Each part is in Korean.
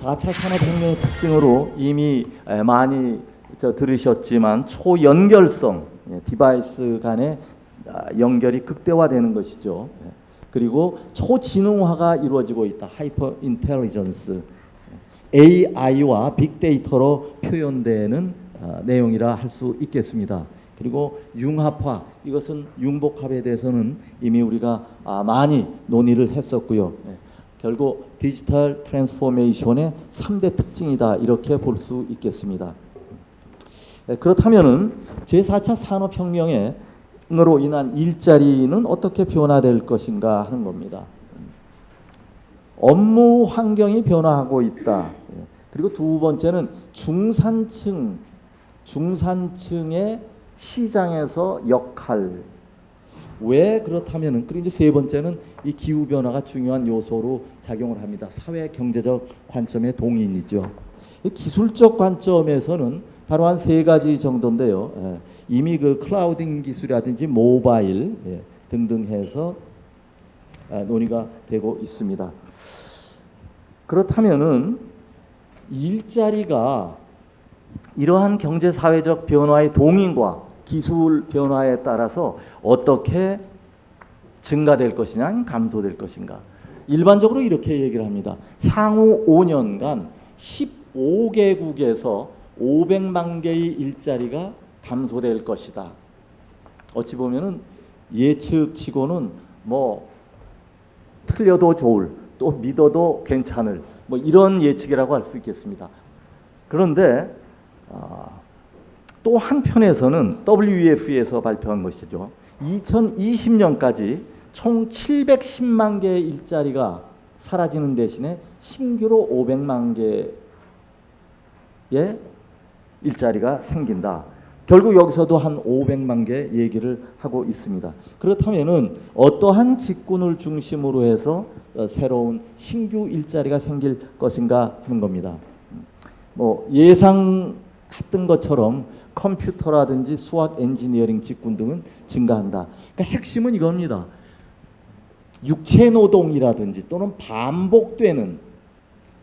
4차 산업혁명의 특징으로 이미 많이 들으셨지만 초연결성, 디바이스 간의 연결이 극대화되는 것이죠. 그리고 초지능화가 이루어지고 있다. 하이퍼 인텔리전스, AI와 빅데이터로 표현되는 내용이라 할 수 있겠습니다. 그리고 융합화, 이것은 융복합에 대해서는 이미 우리가 많이 논의를 했었고요. 결국 디지털 트랜스포메이션의 3대 특징이다, 이렇게 볼 수 있겠습니다. 그렇다면은 제4차 산업혁명으로 인한 일자리는 어떻게 변화될 것인가 하는 겁니다. 업무 환경이 변화하고 있다. 그리고 두 번째는 중산층의 시장에서 역할. 왜 그렇다면은, 그리고 이제 세 번째는 이 기후 변화가 중요한 요소로 작용을 합니다. 사회 경제적 관점의 동인이죠. 기술적 관점에서는 바로 한 세 가지 정도인데요. 이미 그 클라우딩 기술이라든지 모바일 등등 해서 논의가 되고 있습니다. 그렇다면은 일자리가 이러한 경제 사회적 변화의 동인과 기술 변화에 따라서 어떻게 증가될 것이냐, 아니면 감소될 것인가. 일반적으로 이렇게 얘기를 합니다. 향후 5년간 15개국에서 500만 개의 일자리가 감소될 것이다. 어찌 보면은 예측치고는 뭐 틀려도 좋을, 또 믿어도 괜찮을, 뭐 이런 예측이라고 할 수 있겠습니다. 그런데 또 한편에서는 WEF에서 발표한 것이죠. 2020년까지 총 710만 개의 일자리가 사라지는 대신에 신규로 500만 개의 일자리가 생긴다. 결국 여기서도 한 500만 개 얘기를 하고 있습니다. 그렇다면은 어떠한 직군을 중심으로 해서 새로운 신규 일자리가 생길 것인가 하는 겁니다. 뭐 예상했던 것처럼 컴퓨터라든지 수학, 엔지니어링 직군 등은 증가한다. 그러니까 핵심은 이겁니다. 육체 노동이라든지 또는 반복되는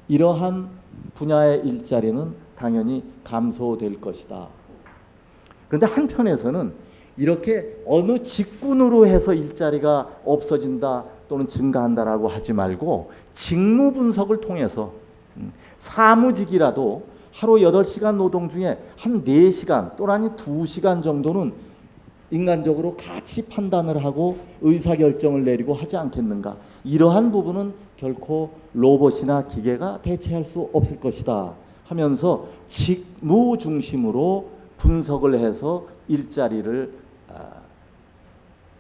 이러한 분야의 일자리는 당연히 감소될 것이다. 그런데 한편에서는 이렇게 어느 직군으로 해서 일자리가 없어진다 또는 증가한다라고 하지 말고 직무 분석을 통해서 사무직이라도 하루 8시간 노동 중에 한 4시간 또는 2시간 정도는 인간적으로 같이 판단을 하고 의사결정을 내리고 하지 않겠는가. 이러한 부분은 결코 로봇이나 기계가 대체할 수 없을 것이다 하면서 직무 중심으로 분석을 해서 일자리를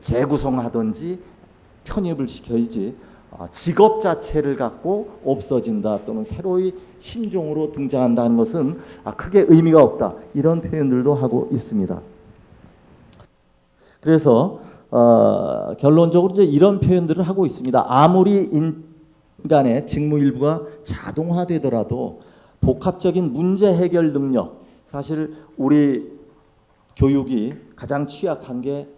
재구성하든지 편입을 시켜야지 직업 자체를 갖고 없어진다 또는 새로이 신종으로 등장한다는 것은 크게 의미가 없다, 이런 표현들도 하고 있습니다. 그래서 결론적으로 이제 이런 표현들을 하고 있습니다. 아무리 인간의 직무 일부가 자동화되더라도 복합적인 문제 해결 능력, 사실 우리 교육이 가장 취약한 게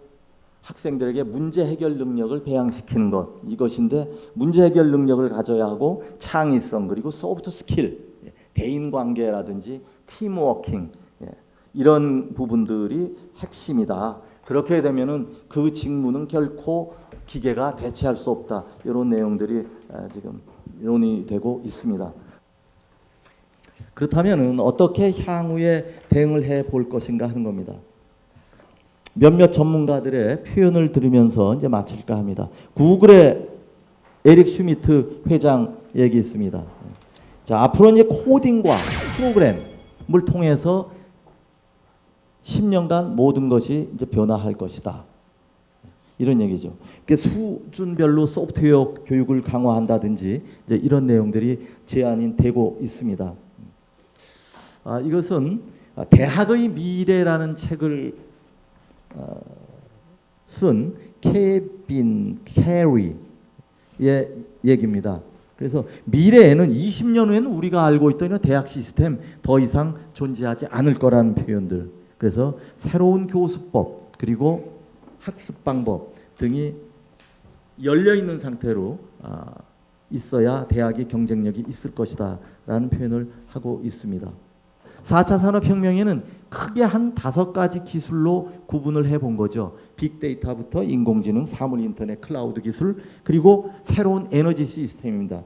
학생들에게 문제 해결 능력을 배양시키는 것, 이것인데 문제 해결 능력을 가져야 하고 창의성, 그리고 소프트 스킬, 대인관계라든지 팀워킹, 이런 부분들이 핵심이다. 그렇게 되면은 그 직무는 결코 기계가 대체할 수 없다. 이런 내용들이 지금 논의되고 있습니다. 그렇다면은 어떻게 향후에 대응을 해 볼 것인가 하는 겁니다. 몇몇 전문가들의 표현을 들으면서 이제 마칠까 합니다. 구글의 에릭 슈미트 회장 얘기 있습니다. 자, 앞으로 이제 코딩과 프로그램을 통해서 10년간 모든 것이 이제 변화할 것이다. 이런 얘기죠. 수준별로 소프트웨어 교육을 강화한다든지 이제 이런 내용들이 제안이 되고 있습니다. 이것은 대학의 미래라는 책을 쓴 케빈 캐리의 얘기입니다. 그래서 미래에는 20년 후에는 우리가 알고 있던 이런 대학 시스템 더 이상 존재하지 않을 거라는 표현들. 그래서 새로운 교수법 그리고 학습 방법 등이 열려 있는 상태로 있어야 대학이 경쟁력이 있을 것이다 라는 표현을 하고 있습니다. 4차 산업혁명에는 크게 한 5가지 기술로 구분을 해본 거죠. 빅데이터부터 인공지능, 사물인터넷, 클라우드 기술, 그리고 새로운 에너지 시스템입니다.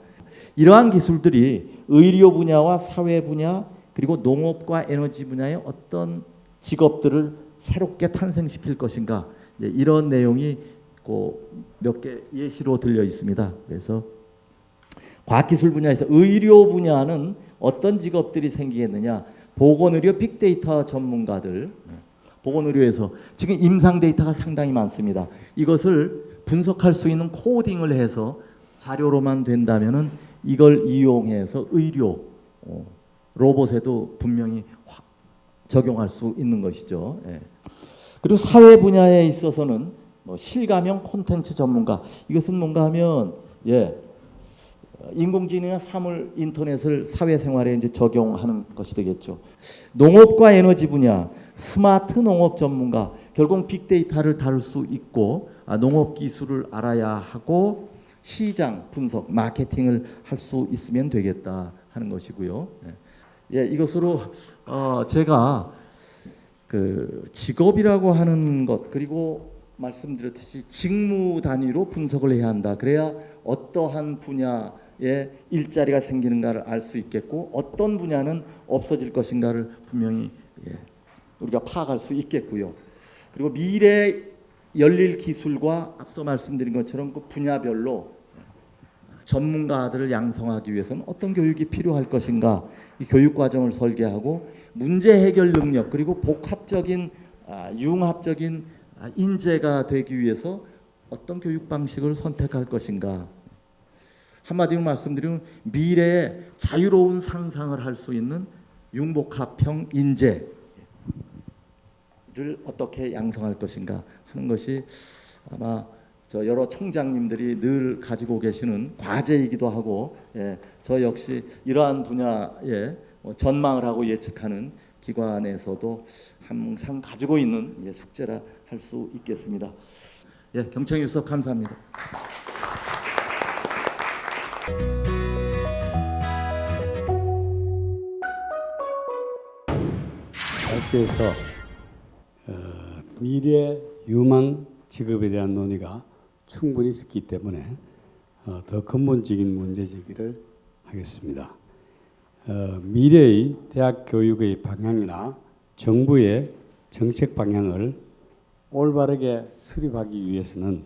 이러한 기술들이 의료 분야와 사회 분야, 그리고 농업과 에너지 분야의 어떤 직업들을 새롭게 탄생시킬 것인가, 이런 내용이 몇 개 예시로 들려 있습니다. 그래서 과학기술 분야에서 의료 분야는 어떤 직업들이 생기겠느냐. 보건의료 빅데이터 전문가들, 보건의료에서 지금 임상 데이터가 상당히 많습니다. 이것을 분석할 수 있는 코딩을 해서 자료로만 된다면은 이걸 이용해서 의료 로봇에도 분명히 적용할 수 있는 것이죠. 그리고 사회 분야에 있어서는 실감형 콘텐츠 전문가, 이것은 뭔가 하면 인공지능이나 사물 인터넷을 사회생활에 이제 적용하는 것이 되겠죠. 농업과 에너지 분야, 스마트 농업 전문가, 결국 빅데이터를 다룰 수 있고 농업 기술을 알아야 하고 시장 분석, 마케팅을 할 수 있으면 되겠다 하는 것이고요. 이것으로 제가 그 직업이라고 하는 것, 그리고 말씀드렸듯이 직무 단위로 분석을 해야 한다. 그래야 어떠한 분야에 일자리가 생기는가를 알 수 있겠고 어떤 분야는 없어질 것인가를 분명히 우리가 파악할 수 있겠고요. 그리고 미래 열릴 기술과 앞서 말씀드린 것처럼 그 분야별로 전문가들을 양성하기 위해서는 어떤 교육이 필요할 것인가, 이 교육 과정을 설계하고 문제 해결 능력, 그리고 복합적인 융합적인 인재가 되기 위해서 어떤 교육 방식을 선택할 것인가. 한마디로 말씀드리면 미래에 자유로운 상상을 할 수 있는 융복합형 인재를 어떻게 양성할 것인가 하는 것이 아마 여러 총장님들이 늘 가지고 계시는 과제이기도 하고, 저 역시 이러한 분야에 전망을 하고 예측하는 기관에서도 항상 가지고 있는 숙제라 할 수 있겠습니다. 경청해 주셔서 감사합니다. 발제에서 미래 유망 직업에 대한 논의가 충분히 있었기 때문에 더 근본적인 문제 제기를 하겠습니다. 미래의 대학 교육의 방향이나 정부의 정책 방향을 올바르게 수립하기 위해서는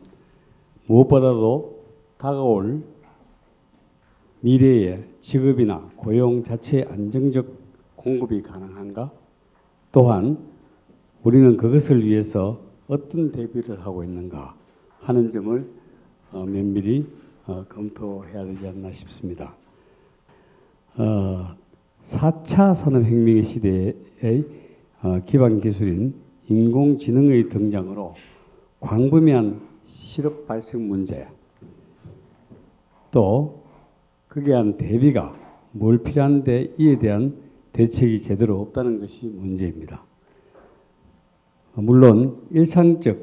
무엇보다도 다가올 미래의 직업이나 고용 자체의 안정적 공급이 가능한가? 또한 우리는 그것을 위해서 어떤 대비를 하고 있는가 하는 점을 면밀히 검토해야 되지 않나 싶습니다. 4차 산업혁명의 시대의 기반 기술인 인공지능의 등장으로 광범위한 실업 발생 문제, 또 거기에 대한 대비가 뭘 필요한데 이에 대한 대책이 제대로 없다는 것이 문제입니다. 물론 일상적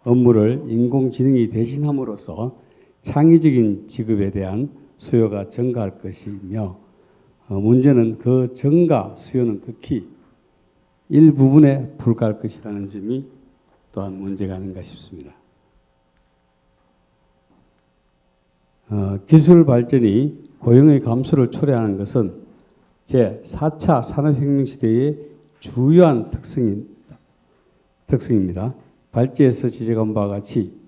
업무를 인공지능이 대신함으로써 창의적인 직업에 대한 수요가 증가할 것이며, 문제는 그 증가 수요는 극히 일부분에 불과할 것이라는 점이 또한 문제가 아닌가 싶습니다. 기술 발전이 고용의 감소를 초래하는 것은 제4차 산업혁명 시대의 주요한 특성입니다. 발제에서 지적한 바와 같이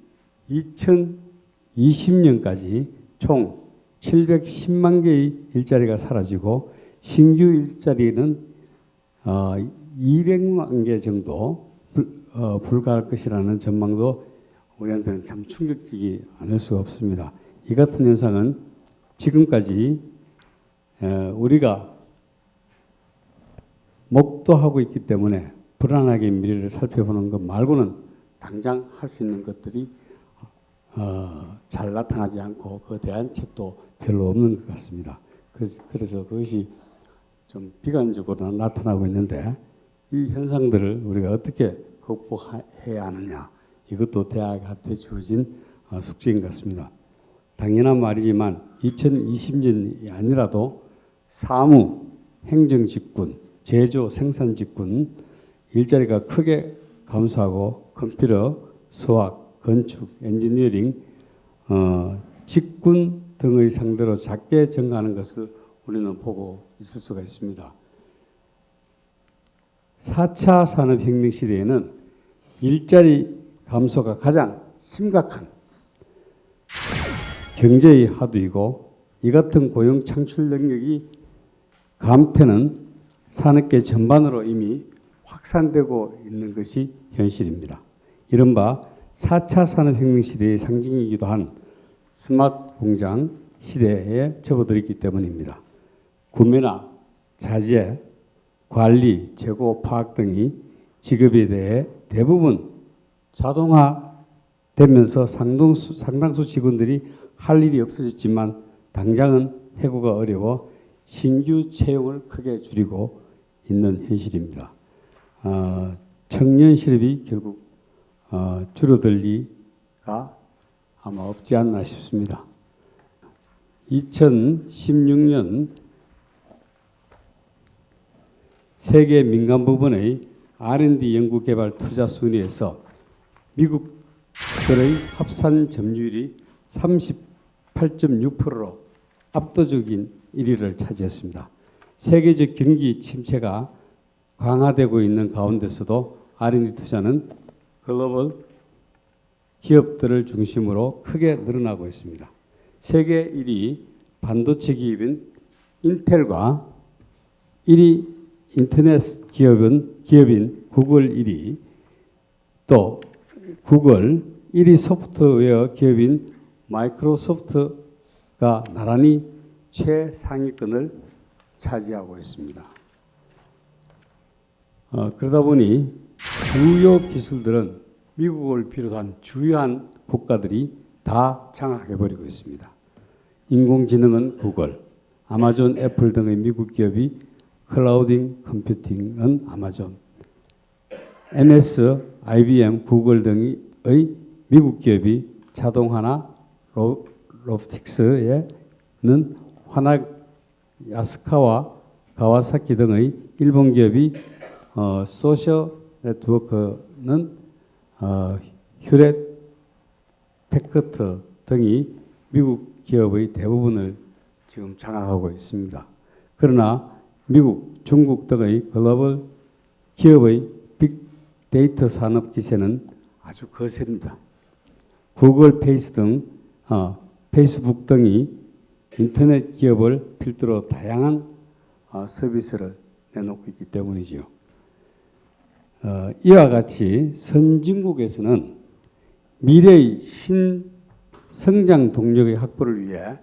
2020년까지 총 710만 개의 일자리가 사라지고 신규 일자리는 200만 개 정도 불과할 것이라는 전망도 우리한테는 참 충격적이 않을 수가 없습니다. 이 같은 현상은 지금까지 우리가 목도하고 있기 때문에 불안하게 미래를 살펴보는 것 말고는 당장 할 수 있는 것들이 잘 나타나지 않고 그에 대한 책도 별로 없는 것 같습니다. 그래서 그것이 좀 비관적으로 나타나고 있는데, 이 현상들을 우리가 어떻게 극복해야 하느냐, 이것도 대학한테 주어진 숙제인 것 같습니다. 당연한 말이지만 2020년이 아니라도 사무, 행정직군, 제조, 생산직군 일자리가 크게 감소하고 컴퓨터, 수학, 건축, 엔지니어링, 직군 등의 상대로 작게 증가하는 것을 우리는 보고 있을 수가 있습니다. 4차 산업혁명 시대에는 일자리 감소가 가장 심각한 경제의 화두이고 이 같은 고용 창출 능력이 감퇴는 산업계 전반으로 이미 확산되고 있는 것이 현실입니다. 이른바 4차 산업혁명 시대의 상징이기도 한 스마트 공장 시대에 접어들었기 때문입니다. 구매나 자재, 관리, 재고, 파악 등이 직업에 대해 대부분 자동화되면서 상당수 직원들이 할 일이 없어졌지만 당장은 해고가 어려워 신규 채용을 크게 줄이고 있는 현실입니다. 청년 실업이 결국 줄어들 리가 아마 없지 않나 싶습니다. 2016년 세계 민간 부분의 R&D 연구개발 투자 순위에서 미국들의 합산 점유율이 38.6%로 압도적인 1위를 차지했습니다. 세계적 경기 침체가 강화되고 있는 가운데서도 R&D 투자는 글로벌 기업들을 중심으로 크게 늘어나고 있습니다. 세계 1위 반도체 기업인 인텔과 1위 인터넷 기업인 구글 1위, 또 구글 1위 소프트웨어 기업인 마이크로소프트가 나란히 최상위권을 차지하고 있습니다. 그러다 보니 주요 기술들은 미국을 비롯한 주요한 국가들이 다 장악해버리고 있습니다. 인공지능은 구글, 아마존, 애플 등의 미국 기업이 클라우딩 컴퓨팅은 아마존, MS, IBM, 구글 등의 미국 기업이 자동화나 로보틱스에는 화학, 야스카와 가와사키 등의 일본 기업이 소셜 네트워크는 휴렛 테크트 등이 미국 기업의 대부분을 지금 장악하고 있습니다. 그러나 미국, 중국 등의 글로벌 기업의 빅데이터 산업 기세는 아주 거셉니다. 구글, 페이스북 등이 인터넷 기업을 필두로 다양한 서비스를 내놓고 있기 때문이지요. 이와 같이 선진국에서는 미래의 신성장 동력의 확보를 위해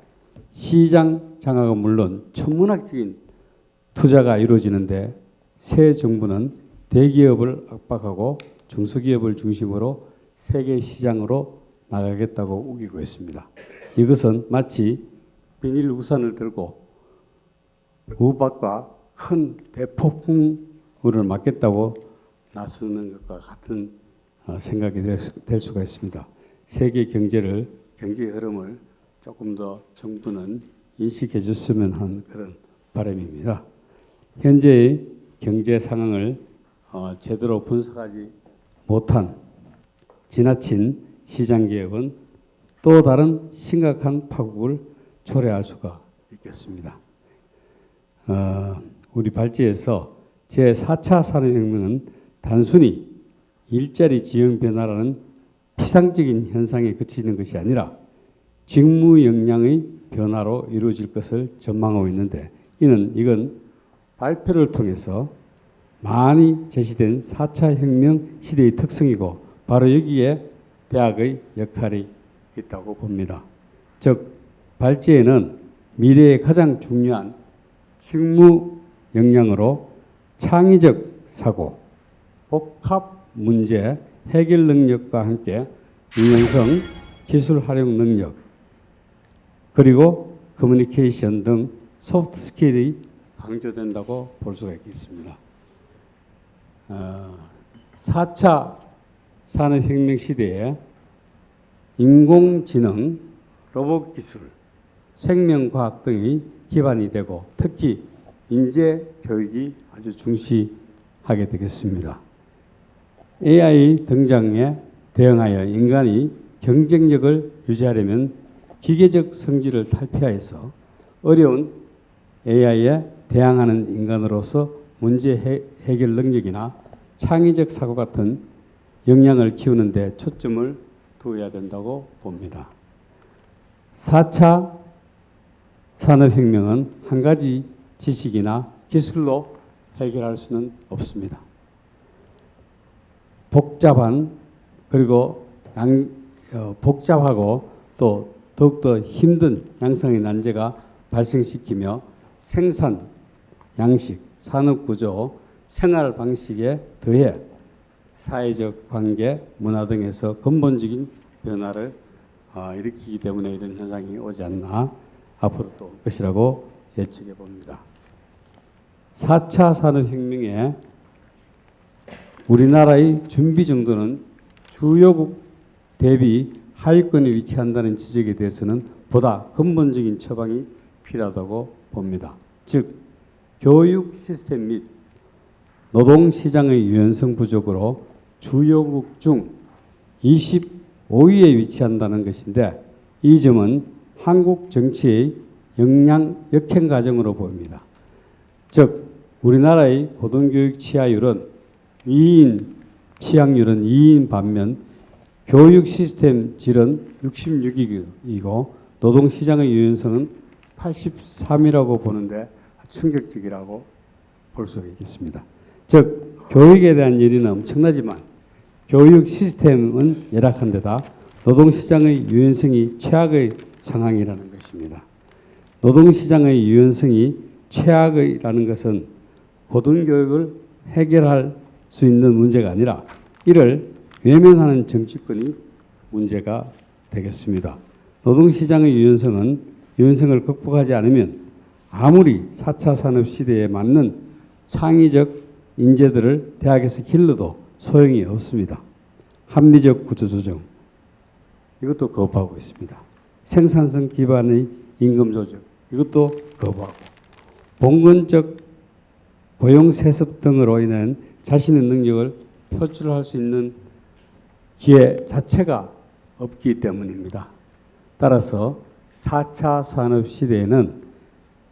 시장 장악은 물론 천문학적인 투자가 이루어지는데 새 정부는 대기업을 압박하고 중소기업을 중심으로 세계 시장으로 나가겠다고 우기고 있습니다. 이것은 마치 비닐 우산을 들고 우박과 큰 대폭풍우를 맞겠다고 나서는 것과 같은 생각이 될 수가 있습니다. 세계 경제의 흐름을 조금 더 정부는 인식해 줬으면 하는 그런 바람입니다. 현재의 경제 상황을 제대로 분석하지 못한 지나친 시장 개혁은 또 다른 심각한 파국을 초래할 수가 있겠습니다. 우리 발제에서 제4차 산업혁명은 단순히 일자리 지형 변화라는 피상적인 현상에 그치는 것이 아니라 직무 역량의 변화로 이루어질 것을 전망하고 있는데 이건 발표를 통해서 많이 제시된 4차 혁명 시대의 특성이고 바로 여기에 대학의 역할이 있다고 봅니다. 즉 발제에는 미래의 가장 중요한 직무 역량으로 창의적 사고, 복합 문제 해결 능력과 함께 유연성, 기술 활용 능력, 그리고 커뮤니케이션 등 소프트 스킬이 강조된다고 볼 수가 있겠습니다. 4차 산업혁명 시대에 인공지능, 로봇 기술, 생명과학 등이 기반이 되고 특히 인재 교육이 아주 중시하게 되겠습니다. AI 등장에 대응하여 인간이 경쟁력을 유지하려면 기계적 성질을 탈피하여서 어려운 AI에 대항하는 인간으로서 문제 해결 능력이나 창의적 사고 같은 역량을 키우는 데 초점을 두어야 된다고 봅니다. 4차 산업혁명은 한 가지 지식이나 기술로 해결할 수는 없습니다. 복잡하고 또 더욱더 힘든 양성의 난제가 발생시키며 생산, 양식, 산업구조, 생활 방식에 더해 사회적 관계, 문화 등에서 근본적인 변화를 일으키기 때문에 이런 현상이 오지 않나 앞으로 또 올 것이라고 예측해 봅니다. 4차 산업혁명에 우리나라의 준비 정도는 주요국 대비 하위권에 위치한다는 지적에 대해서는 보다 근본적인 처방이 필요하다고 봅니다. 즉, 교육 시스템 및 노동시장의 유연성 부족으로 주요국 중 25위에 위치한다는 것인데 이 점은 한국 정치의 역행 과정으로 보입니다. 즉, 우리나라의 고등교육 취하율은 2인, 취약률은 2인 반면 교육 시스템 질은 66위이고 노동시장의 유연성은 83이라고 보는데 충격적이라고 볼 수가 있겠습니다. 즉, 교육에 대한 열의는 엄청나지만 교육 시스템은 열악한 데다 노동시장의 유연성이 최악의 상황이라는 것입니다. 노동시장의 유연성이 최악이라는 것은 고등교육을 해결할 수 있는 문제가 아니라 이를 외면하는 정치권이 문제가 되겠습니다. 노동시장의 유연성을 극복하지 않으면 아무리 4차 산업시대에 맞는 창의적 인재들을 대학에서 길러도 소용이 없습니다. 합리적 구조조정, 이것도 거부하고 있습니다. 생산성 기반의 임금 조정, 이것도 거부하고 봉건적 고용 세습 등으로 인한 자신의 능력을 표출할 수 있는 기회 자체가 없기 때문입니다. 따라서 4차 산업시대에는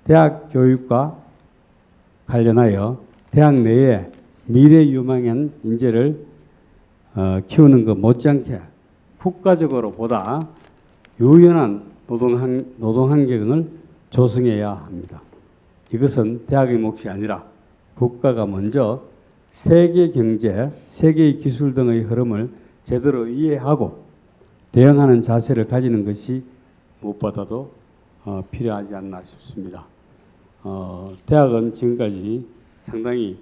대학 교육과 관련하여 대학 내에 미래 유망한 인재를 키우는 것 못지않게 국가적으로 보다 유연한 노동 환경을 조성해야 합니다. 이것은 대학의 몫이 아니라 국가가 먼저 세계 경제, 세계의 기술 등의 흐름을 제대로 이해하고 대응하는 자세를 가지는 것이 무엇보다도 필요하지 않나 싶습니다. 대학은 지금까지 상당히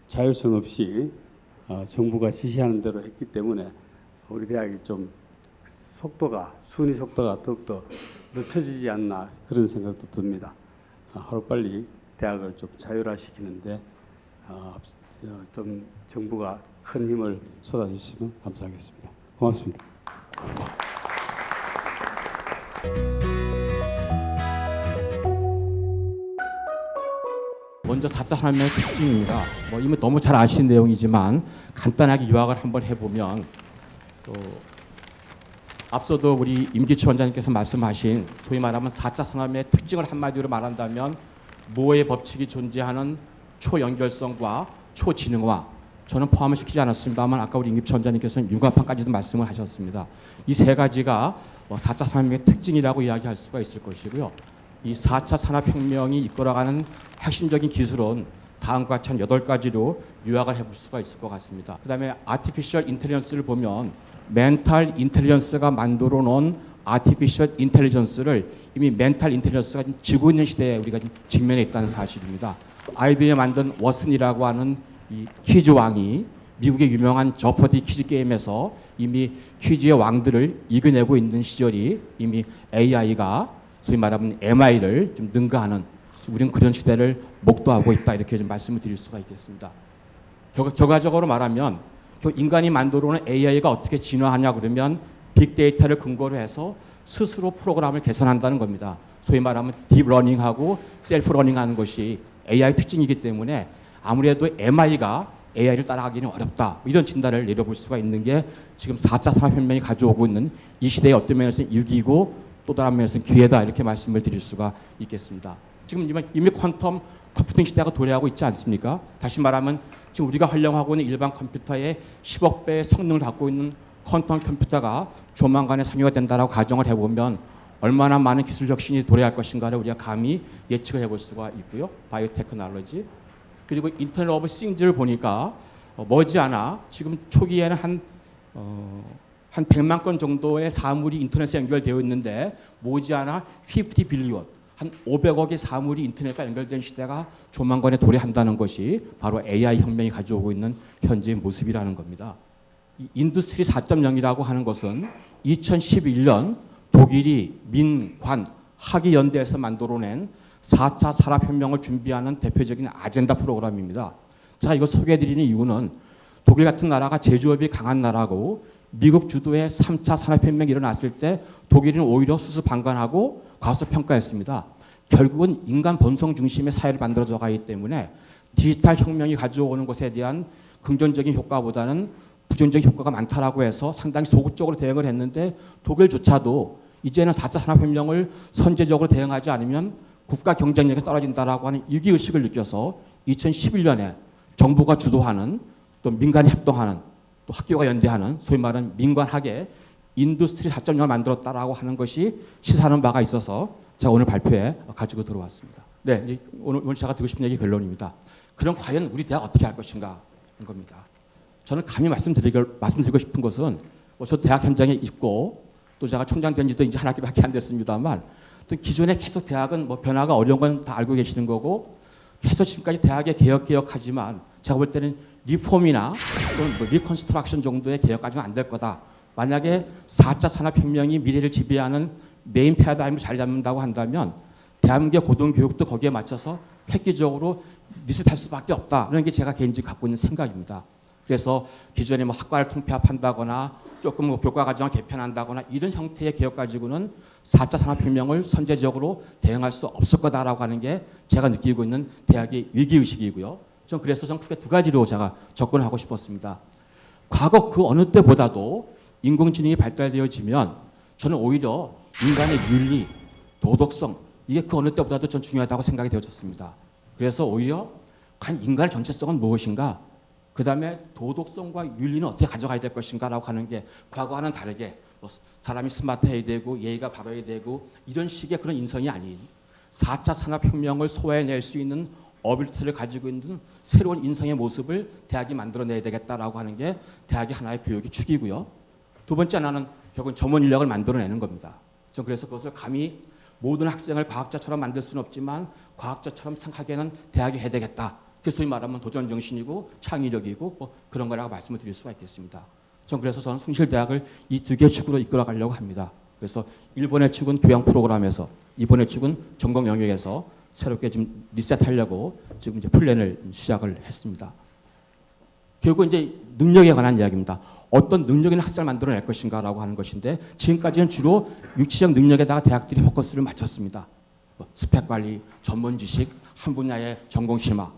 자율성 없이 정부가 지시하는 대로 했기 때문에 우리 대학이 좀 순위 속도가 더욱더 늦춰지지 않나 그런 생각도 듭니다. 하루빨리 대학을 좀 자율화시키는데 좀 정부가 큰 힘을 쏟아주시면 감사하겠습니다. 고맙습니다. 먼저 4차 산업혁명의 특징입니다. 이미 너무 잘 아시는 내용이지만 간단하게 요약을 한번 해보면 또 앞서도 우리 임기철 원장님께서 말씀하신 소위 말하면 4차 산업의 특징을 한마디로 말한다면 모의 법칙이 존재하는 초연결성과 초지능화, 저는 포함을 시키지 않았습니다만 아까 우리 임기철 원장님께서는 융합판까지도 말씀을 하셨습니다. 이 세 가지가 4차 산업의 특징이라고 이야기할 수가 있을 것이고요. 이 4차 산업혁명이 이끌어가는 핵심적인 기술은 다음과 같이 한 8가지로 요약을 해볼 수가 있을 것 같습니다. 그 다음에 아티피셜 인텔리전스를 보면 멘탈 인텔리전스가 만들어 놓은 아티피셜 인텔리전스를 이미 멘탈 인텔리전스가 지고 있는 시대에 우리가 직면해 있다는 사실입니다. IBM이 만든 워슨이라고 하는 이 퀴즈 왕이 미국의 유명한 저퍼디 퀴즈 게임에서 이미 퀴즈의 왕들을 이겨내고 있는 시절이 이미 AI가 소위 말하면 MI를 좀 능가하는 우리는 그런 시대를 목도하고 있다 이렇게 좀 말씀을 드릴 수가 있겠습니다. 결과적으로 말하면 인간이 만들어오는 AI가 어떻게 진화하냐 그러면 빅데이터를 근거로 해서 스스로 프로그램을 개선한다는 겁니다. 소위 말하면 딥러닝하고 셀프러닝하는 것이 AI 특징이기 때문에 아무래도 MI가 AI를 따라가기는 어렵다. 이런 진단을 내려볼 수가 있는 게 지금 4차 산업혁명이 가져오고 있는 이 시대의 어떤 면에서는 위기이고 또 다른 면에서는 기회다. 이렇게 말씀을 드릴 수가 있겠습니다. 지금 이미 퀀텀 컴퓨팅 시대가 도래하고 있지 않습니까? 다시 말하면 지금 우리가 활용하고 있는 일반 컴퓨터의 10억 배의 성능을 갖고 있는 퀀텀 컴퓨터가 조만간에 상용화 된다라고 가정을 해보면 얼마나 많은 기술 혁신이 도래할 것인가를 우리가 감히 예측을 해볼 수가 있고요. 바이오테크놀로지 그리고 인터넷 오브 싱즈를 보니까 머지않아 지금 초기에는 한 100만 건 정도의 사물이 인터넷에 연결되어 있는데 머지않아 50 빌리언 한 500억의 사물이 인터넷과 연결된 시대가 조만간에 도래한다는 것이 바로 AI 혁명이 가져오고 있는 현재의 모습이라는 겁니다. 이 인더스트리 4.0이라고 하는 것은 2011년 독일이 민관 학위연대에서 만들어낸 4차 산업혁명을 준비하는 대표적인 아젠다 프로그램입니다. 자, 이거 소개해드리는 이유는 독일 같은 나라가 제조업이 강한 나라고 미국 주도의 3차 산업혁명이 일어났을 때 독일은 오히려 수수방관하고 과소평가했습니다. 결국은 인간 본성 중심의 사회를 만들어져 가기 때문에 디지털 혁명이 가져오는 것에 대한 긍정적인 효과보다는 부정적인 효과가 많다라고 해서 상당히 소극적으로 대응을 했는데 독일조차도 이제는 4차 산업혁명을 선제적으로 대응하지 않으면 국가 경쟁력이 떨어진다라고 하는 위기의식을 느껴서 2011년에 정부가 주도하는 또 민간이 협동하는 또 학교가 연대하는 소위 말하는 민관학의 인더스트리 4.0을 만들었다라고 하는 것이 시사하는 바가 있어서 제가 오늘 발표에 가지고 들어왔습니다. 네, 이제 오늘 제가 드리고 싶은 얘기 결론입니다. 그럼 과연 우리 대학 어떻게 할 것인가 인 겁니다. 저는 감히 말씀드리고 싶은 것은 저 대학 현장에 있고 또 제가 총장 된 지도 이제 한 학기밖에 안 됐습니다만 또 기존에 계속 대학은 변화가 어려운 건 다 알고 계시는 거고 계속 지금까지 대학의 개혁하지만 제가 볼 때는 리폼이나 또는 리컨스트럭션 정도의 개혁까지는 안 될 거다. 만약에 4차 산업혁명이 미래를 지배하는 메인 패러다임을 자리 잡는다고 한다면 대한민국의 고등교육도 거기에 맞춰서 획기적으로 리셋할 수밖에 없다. 이런 게 제가 개인적으로 갖고 있는 생각입니다. 그래서 기존에 학과를 통폐합한다거나 조금 교과 과정을 개편한다거나 이런 형태의 개혁 가지고는 4차 산업혁명을 선제적으로 대응할 수 없을 거다라고 하는 게 제가 느끼고 있는 대학의 위기의식이고요. 그래서 크게 두 가지로 제가 접근을 하고 싶었습니다. 과거 그 어느 때보다도 인공지능이 발달되어지면 저는 오히려 인간의 윤리, 도덕성 이게 그 어느 때보다도 전 중요하다고 생각이 되어졌습니다. 그래서 오히려 간 인간의 전체성은 무엇인가? 그 다음에 도덕성과 윤리는 어떻게 가져가야 될 것인가라고 하는 게 과거와는 다르게 사람이 스마트해야 되고 예의가 바라야 되고 이런 식의 그런 인성이 아닌 4차 산업혁명을 소화해낼 수 있는 어빌리티를 가지고 있는 새로운 인성의 모습을 대학이 만들어내야 되겠다라고 하는 게 대학의 하나의 교육의 축이고요. 두 번째 하나는 결국은 전문 인력을 만들어내는 겁니다. 전 그래서 그것을 감히 모든 학생을 과학자처럼 만들 수는 없지만 과학자처럼 생각하기에는 대학이 해야 되겠다. 그래서 소위 말하면 도전 정신이고 창의력이고 그런 거라고 말씀을 드릴 수가 있겠습니다. 그래서 저는 숭실대학을 이 두 개의 축으로 이끌어 가려고 합니다. 그래서 일본의 축은 교양 프로그램에서 이번의 축은 전공 영역에서 새롭게 지금 리셋하려고 지금 이제 플랜을 시작을 했습니다. 결국 이제 능력에 관한 이야기입니다. 어떤 능력 있는 학생을 만들어낼 것인가라고 하는 것인데 지금까지는 주로 육체적 능력에다가 대학들이 포커스를 맞췄습니다. 스펙 관리, 전문 지식, 한 분야의 전공 심화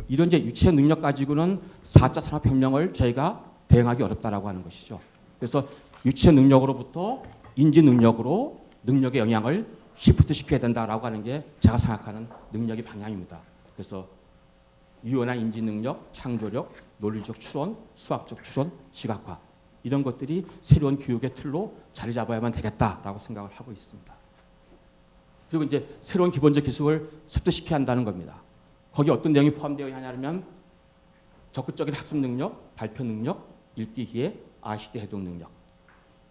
이런 이제 육체적 능력 가지고는 4차 산업혁명을 저희가 대응하기 어렵다라고 하는 것이죠. 그래서 육체적 능력으로부터 인지 능력으로 능력의 영향을 시프트 시켜야 된다라고 하는 게 제가 생각하는 능력의 방향입니다. 그래서 유연한 인지 능력, 창조력, 논리적 추론, 수학적 추론, 시각화 이런 것들이 새로운 교육의 틀로 자리 잡아야만 되겠다라고 생각을 하고 있습니다. 그리고 이제 새로운 기본적 기술을 습득시켜야 한다는 겁니다. 거기 어떤 내용이 포함되어 있냐면 적극적인 학습 능력, 발표 능력, 읽기 기회, RCD 해독 능력.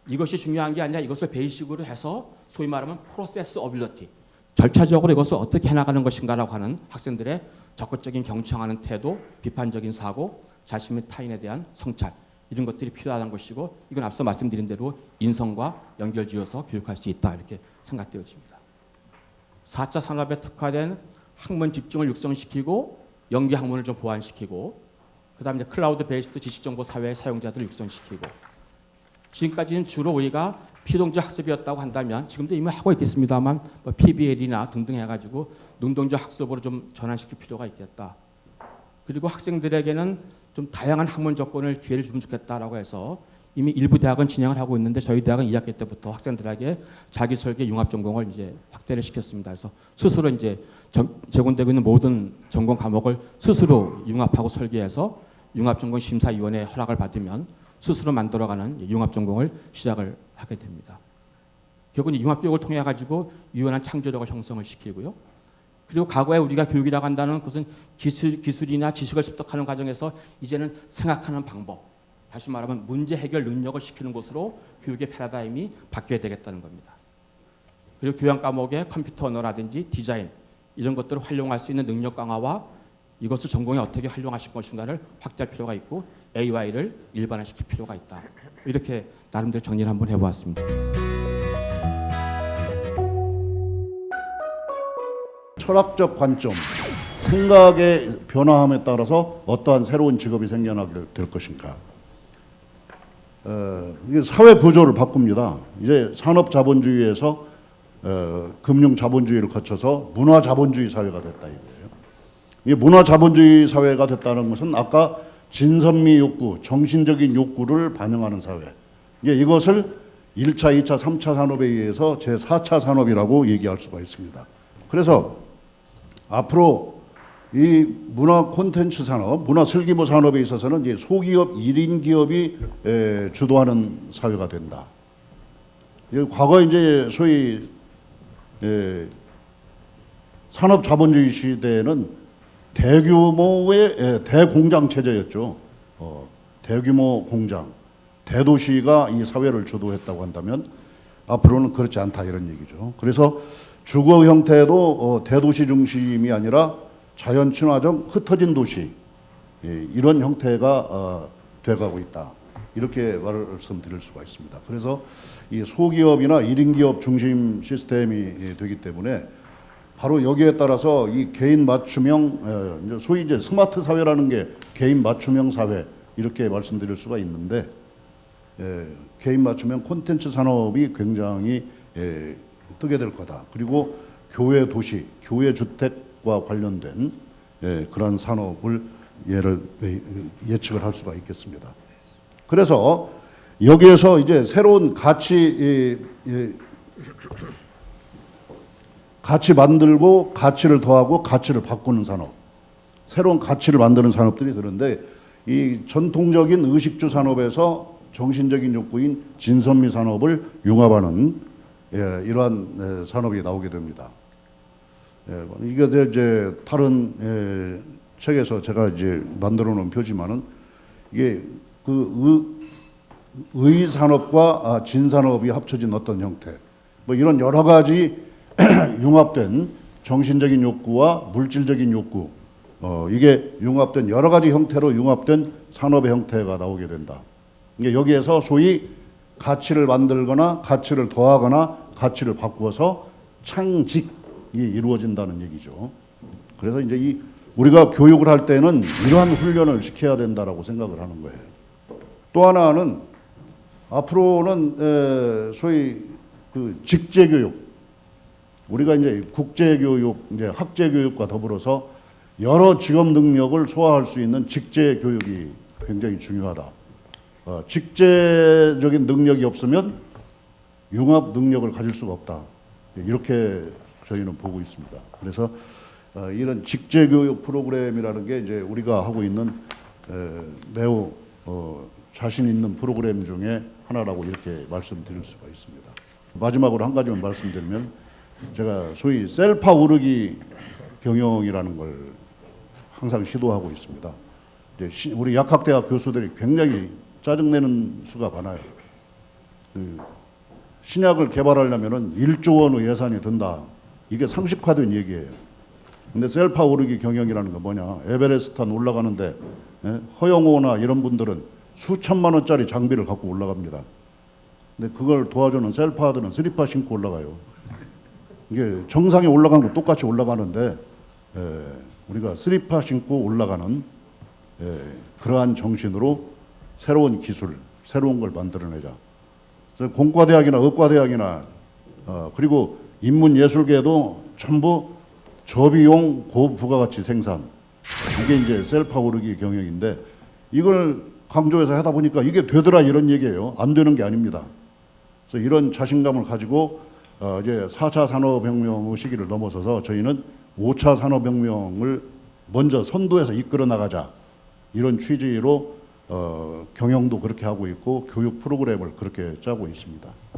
이것이 중요한 게 아니라 이것을 베이식으로 해서 소위 말하면 프로세스 어빌리티, 절차적으로 이것을 어떻게 해나가는 것인가라고 하는 학생들의 적극적인 경청하는 태도, 비판적인 사고, 자신 및 타인에 대한 성찰 이런 것들이 필요하다는 것이고 이건 앞서 말씀드린 대로 인성과 연결지어서 교육할 수 있다 이렇게 생각되어집니다. 4차 산업에 특화된 학문 집중을 육성시키고 연계 학문을 좀 보완시키고 그다음에 클라우드 베이스드 지식정보 사회의 사용자들을 육성시키고 지금까지는 주로 우리가 피동적 학습이었다고 한다면 지금도 이미 하고 있겠습니다만 뭐 PBL이나 등등 해가지고 능동적 학습으로 좀 전환시킬 필요가 있겠다. 그리고 학생들에게는 좀 다양한 학문 접근을 기회를 주면 좋겠다라고 해서 이미 일부 대학은 진행을 하고 있는데 저희 대학은 2학기 때부터 학생들에게 자기 설계 융합 전공을 이제 확대를 시켰습니다. 그래서 스스로 이제 제공되고 있는 모든 전공 과목을 스스로 융합하고 설계해서 융합전공심사위원회 허락을 받으면 스스로 만들어가는 융합전공을 시작을 하게 됩니다. 결국은 융합교육을 통해 가지고 유연한 창조력을 형성을 시키고요. 그리고 과거에 우리가 교육이라고 한다는 것은 기술이나 지식을 습득하는 과정에서 이제는 생각하는 방법, 다시 말하면 문제 해결 능력을 시키는 것으로 교육의 패러다임이 바뀌어야 되겠다는 겁니다. 그리고 교양 과목의 컴퓨터 언어라든지 디자인 이런 것들을 활용할 수 있는 능력 강화와 이것을 전공에 어떻게 활용하실 것인가를 확대할 필요가 있고 AI를 일반화시킬 필요가 있다. 이렇게 나름대로 정리를 한번 해보았습니다. 철학적 관점, 생각의 변화함에 따라서 어떠한 새로운 직업이 생겨나게 될 것인가. 이게 사회 구조를 바꿉니다. 이제 산업 자본주의에서 금융 자본주의를 거쳐서 문화 자본주의 사회가 됐다 이거예요. 이 문화 자본주의 사회가 됐다는 것은 아까 진선미 욕구, 정신적인 욕구를 반영하는 사회. 이것을 1차, 2차, 3차 산업에 의해서 제4차 산업이라고 얘기할 수가 있습니다. 그래서 앞으로 이 문화 콘텐츠 산업, 문화 슬기부 산업에 있어서는 이제 소기업, 1인 기업이 주도하는 사회가 된다. 과거 이제 소위 산업 자본주의 시대에는 대규모의 대공장 체제였죠. 대규모 공장, 대도시가 이 사회를 주도했다고 한다면 앞으로는 그렇지 않다 이런 얘기죠. 그래서 주거 형태도 대도시 중심이 아니라 자연 친화적 흩어진 도시 이런 형태가 돼가고 있다. 이렇게 말씀드릴 수가 있습니다. 그래서 이 소기업이나 1인 기업 중심 시스템이 되기 때문에 바로 여기에 따라서 이 개인 맞춤형 소위 이제 스마트 사회라는 게 개인 맞춤형 사회 이렇게 말씀드릴 수가 있는데 개인 맞춤형 콘텐츠 산업이 굉장히 뜨게 될 거다. 그리고 교외 도시, 교외 주택과 관련된 그러한 산업을 예측을 할 수가 있겠습니다. 그래서 여기에서 이제 새로운 가치 만들고 가치를 더하고 가치를 바꾸는 산업, 새로운 가치를 만드는 산업들이 그런데 이 전통적인 의식주 산업에서 정신적인 욕구인 진선미 산업을 융합하는 이러한 산업이 나오게 됩니다. 이게 이제 다른 책에서 제가 이제 만들어 놓은 표지만은 이게 그 의산업과 진산업이 합쳐진 어떤 형태, 뭐 이런 여러 가지 융합된 정신적인 욕구와 물질적인 욕구, 이게 융합된 여러 가지 형태로 융합된 산업의 형태가 나오게 된다. 이게 여기에서 소위 가치를 만들거나 가치를 더하거나 가치를 바꾸어서 창직이 이루어진다는 얘기죠. 그래서 이제 우리가 교육을 할 때는 이러한 훈련을 시켜야 된다라고 생각을 하는 거예요. 또 하나는 앞으로는 소위 그 직제교육, 우리가 이제 국제교육, 이제 학제교육과 더불어서 여러 직업 능력을 소화할 수 있는 직제교육이 굉장히 중요하다. 직제적인 능력이 없으면 융합 능력을 가질 수가 없다. 이렇게 저희는 보고 있습니다. 그래서 이런 직제교육 프로그램이라는 게 이제 우리가 하고 있는 매우 자신 있는 프로그램 중에 하나라고 이렇게 말씀드릴 수가 있습니다. 마지막으로 한 가지만 말씀드리면 제가 소위 셀파 오르기 경영이라는 걸 항상 시도하고 있습니다. 이제 우리 약학대학 교수들이 굉장히 짜증내는 수가 많아요. 신약을 개발하려면은 1조 원의 예산이 든다. 이게 상식화된 얘기예요. 근데 셀파 오르기 경영이라는 거 뭐냐? 에베레스트산 올라가는데 허영호나 이런 분들은 수천만 원짜리 장비를 갖고 올라갑니다. 근데 그걸 도와주는 셀파들은 스리퍼 신고 올라가요. 이게 정상에 올라가는 거 똑같이 올라가는데 우리가 스리퍼 신고 올라가는 그러한 정신으로 새로운 기술, 새로운 걸 만들어내자. 그래서 공과대학이나 의과대학이나 그리고 인문예술계도 전부 저비용 고부가가치 생산, 이게 이제 셀프아우르기 경영인데 이걸 강조해서 하다 보니까 이게 되더라 이런 얘기예요. 안 되는 게 아닙니다. 그래서 이런 자신감을 가지고 이제 4차 산업혁명의 시기를 넘어서서 저희는 5차 산업혁명을 먼저 선도해서 이끌어 나가자, 이런 취지로 경영도 그렇게 하고 있고 교육 프로그램을 그렇게 짜고 있습니다.